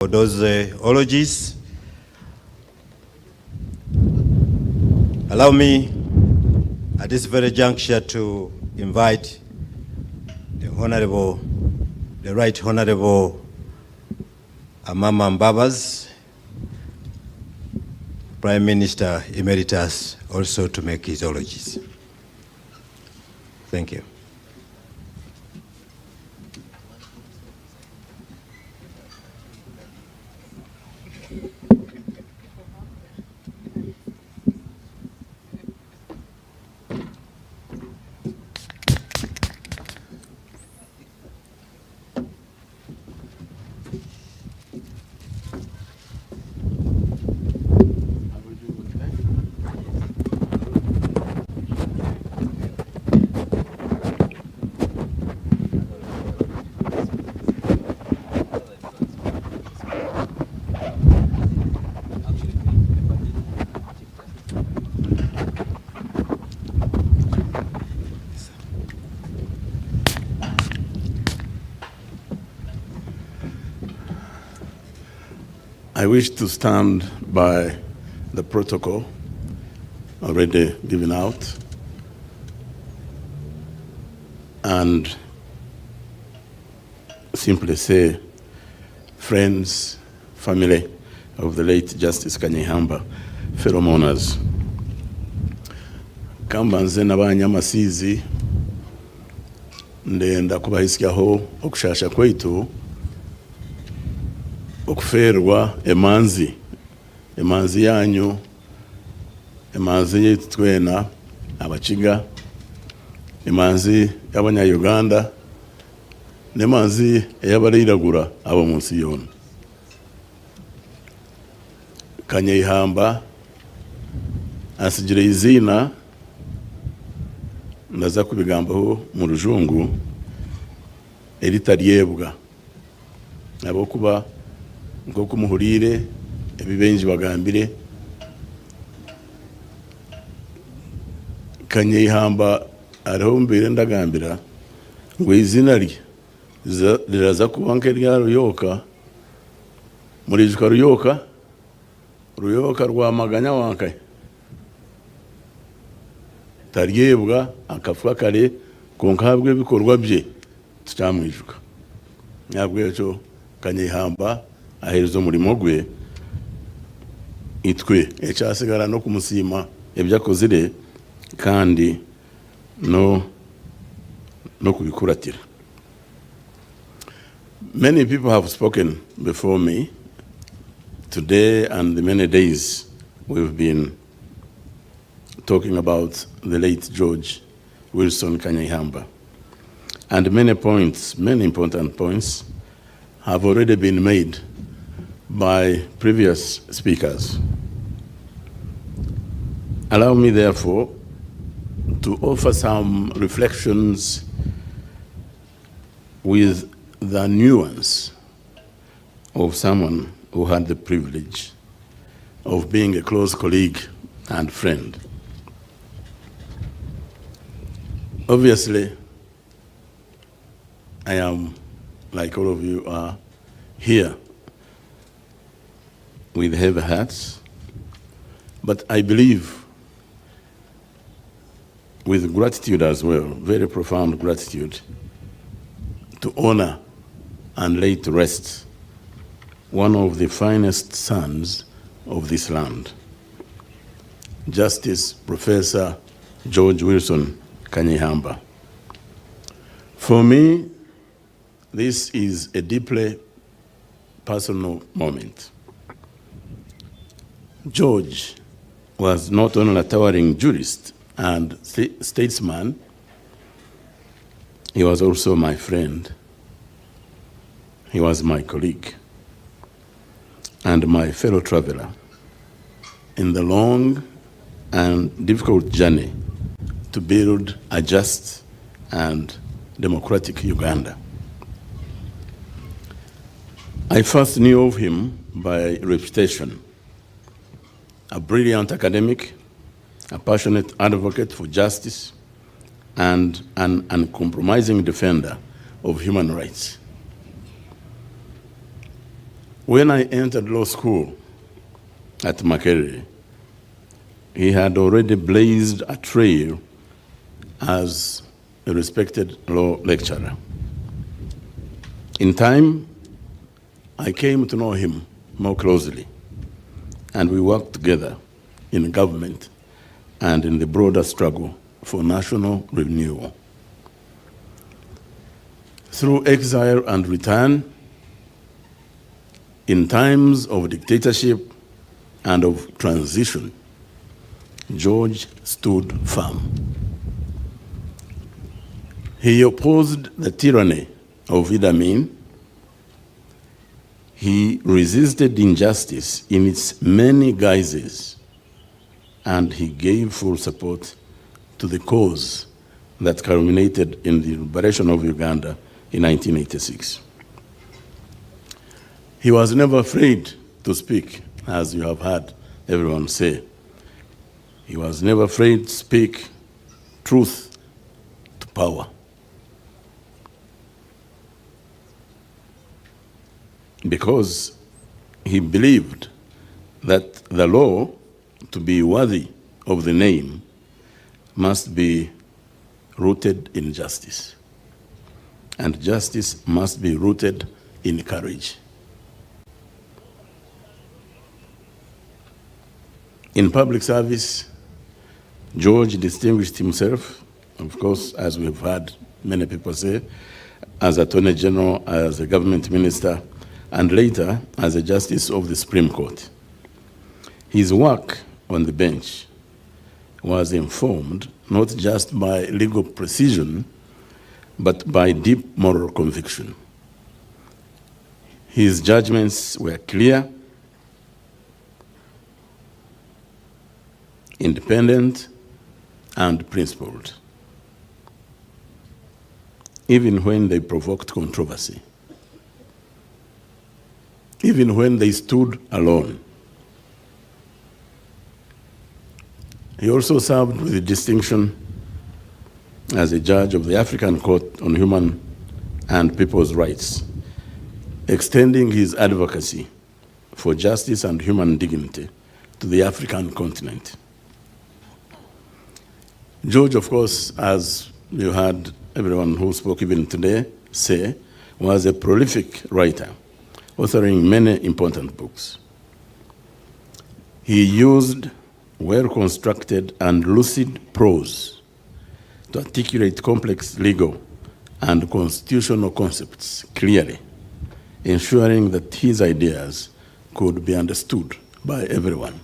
For those ologies, allow me at this very juncture to invite the Right Honorable Amama Mbabazi, Prime Minister Emeritus, also to make his eulogies. Thank you. I wish to stand by the protocol already given out and simply say, friends, family of the late Justice Kanyeihamba, fellow mourners, kamba nze n'abanyamasizi ndenda kubahisikyaho okushasha kwaitu okuferwa emanzi yanyu, emanzi yaitu twena abachiga, emanzi y'abanya-Uganda, n'emanzi ey'abariragura abo munsi yona. Kanyeihamba ansigire izina ndaza kubigambaho mu rujungu eritaryebwa abokuba nk'uko muhurire ebibenji bagambire Kanyeihamba ariho mbere ndagambira ngo izina rye riraza kuba nk'erya Ruyoka, murijuka Ruyoka rwa maganya wankaye taryebwa akafuka kare konkahabwe bikorwa bye tutamwijuka nyabwo ejo Kanyeihamba aherezo umurimo gwe itwe ecyasigara no kumusima ebyakozire kandi no kubikuratira. Many people have spoken before me today and the many days we've been talking about the late George Wilson Kanyeihamba, and many important points have already been made by previous speakers. Allow me, therefore, to offer some reflections with the nuance of someone who had the privilege of being a close colleague and friend. Obviously, I am, like all of you are, here with heavy hearts, but I believe with gratitude as well, very profound gratitude, to honor and lay to rest one of the finest sons of this land, Justice Professor George Wilson Kanyeihamba. For me, this is a deeply personal moment. George was not only a towering jurist and statesman, he was also my friend. He was my colleague and my fellow traveler in the long and difficult journey to build a just and democratic Uganda. I first knew of him by reputation, a brilliant academic, a passionate advocate for justice, and an uncompromising defender of human rights. When I entered law school at Makerere, he had already blazed a trail as a respected law lecturer. In time, I came to know him more closely, and we worked together in government and in the broader struggle for national renewal. Through exile and return, in times of dictatorship and of transition, George stood firm. He opposed the tyranny of Idi Amin. He resisted injustice in its many guises, and he gave full support to the cause that culminated in the liberation of Uganda in 1986. He was never afraid to speak, as you have heard everyone say. He was never afraid to speak truth to power. Because he believed that the law, to be worthy of the name, must be rooted in justice. And justice must be rooted in courage. In public service, George distinguished himself, of course, as we've heard many people say, as Attorney General, as a government minister, and later as a Justice of the Supreme Court. His work on the bench was informed not just by legal precision, but by deep moral conviction. His judgments were clear, independent, and principled, even when they provoked controversy, even when they stood alone. He also served with distinction as a judge of the African Court on Human and People's Rights, extending his advocacy for justice and human dignity to the African continent. George, of course, as you heard everyone who spoke even today say, was a prolific writer, authoring many important books. He used well-constructed and lucid prose to articulate complex legal and constitutional concepts clearly, ensuring that his ideas could be understood by everyone.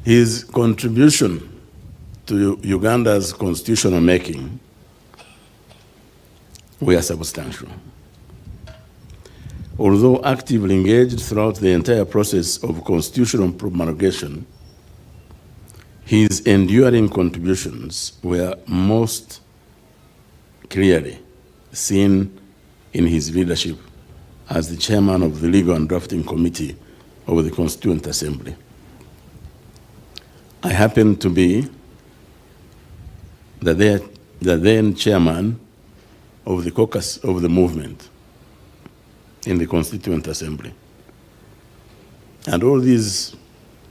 His contribution to Uganda's constitutional making were substantial. Although actively engaged throughout the entire process of constitutional promulgation, his enduring contributions were most clearly seen in his leadership as the chairman of the Legal and Drafting Committee of the Constituent Assembly. I happened to be the then chairman of the caucus of the movement in the Constituent Assembly. And all these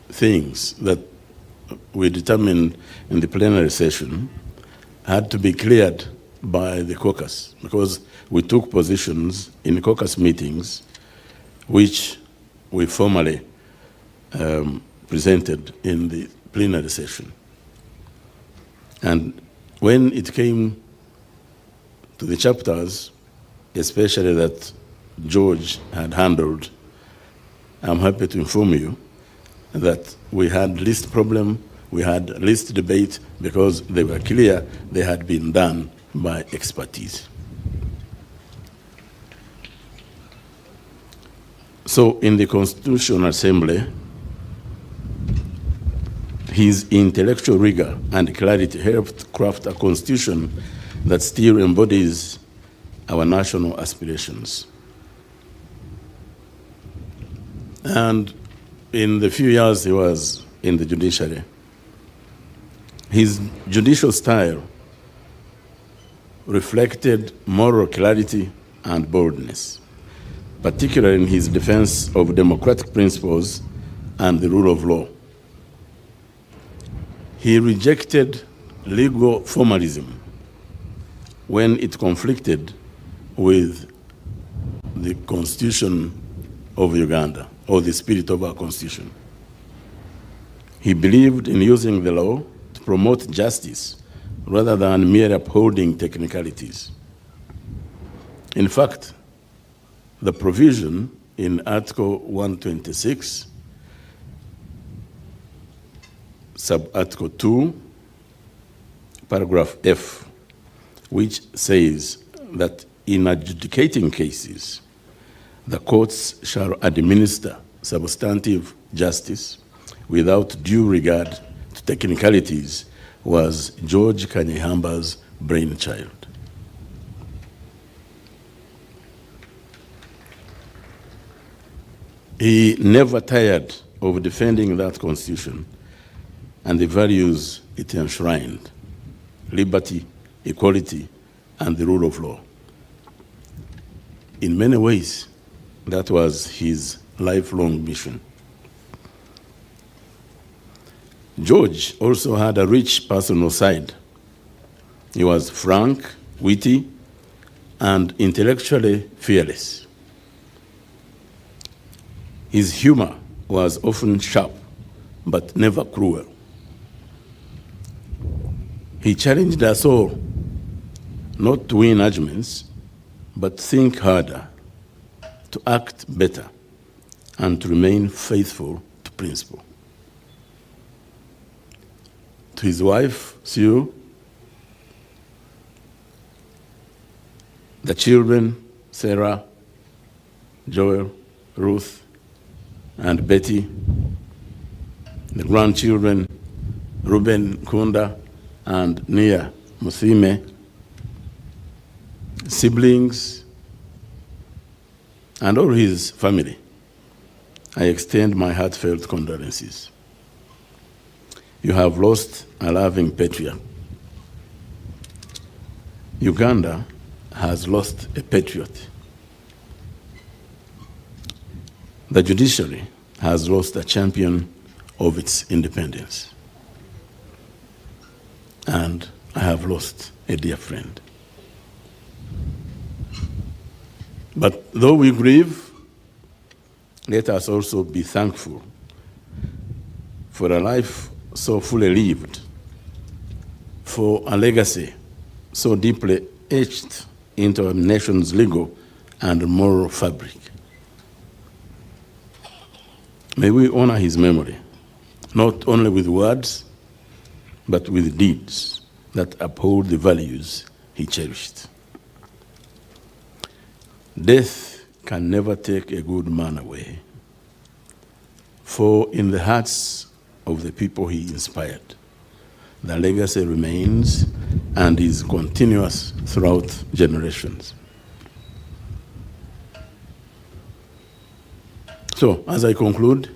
things that we determined in the plenary session had to be cleared by the caucus, because we took positions in caucus meetings which we formally presented in the plenary session. And when it came to the chapters, especially that George had handled, I'm happy to inform you that we had least problem, we had least debate, because they were clear, they had been done by expertise. So in the Constitutional Assembly, his intellectual rigor and clarity helped craft a constitution that still embodies our national aspirations. And in the few years he was in the judiciary, his judicial style reflected moral clarity and boldness, particularly in his defense of democratic principles and the rule of law. He rejected legal formalism when it conflicted with the Constitution of Uganda, or the spirit of our Constitution. He believed in using the law to promote justice rather than mere upholding technicalities. In fact, the provision in Article 126, Sub-Article 2, Paragraph F, which says that in adjudicating cases, the courts shall administer substantive justice without due regard to technicalities, was George Kanyeihamba's brainchild. He never tired of defending that Constitution and the values it enshrined: liberty, equality, and the rule of law. In many ways, that was his lifelong mission. George also had a rich personal side. He was frank, witty, and intellectually fearless. His humor was often sharp, but never cruel. He challenged us all not to win arguments, but think harder, to act better, and to remain faithful to principle. To his wife, Sue, the children, Sarah, Joel, Ruth, and Betty, the grandchildren, Ruben Kunda and Nia Musime, siblings, and all his family, I extend my heartfelt condolences. You have lost a loving patriot. Uganda has lost a patriot. The judiciary has lost a champion of its independence. And I have lost a dear friend. But though we grieve, let us also be thankful for a life so fully lived, for a legacy so deeply etched into our nation's legal and moral fabric. May we honor his memory, not only with words, but with deeds that uphold the values he cherished. Death can never take a good man away, for in the hearts of the people he inspired, the legacy remains and is continuous throughout generations. So, as I conclude,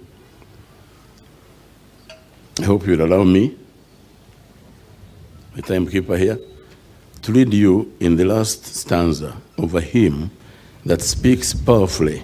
I hope you'll allow me, the timekeeper here, to read you in the last stanza of a hymn that speaks powerfully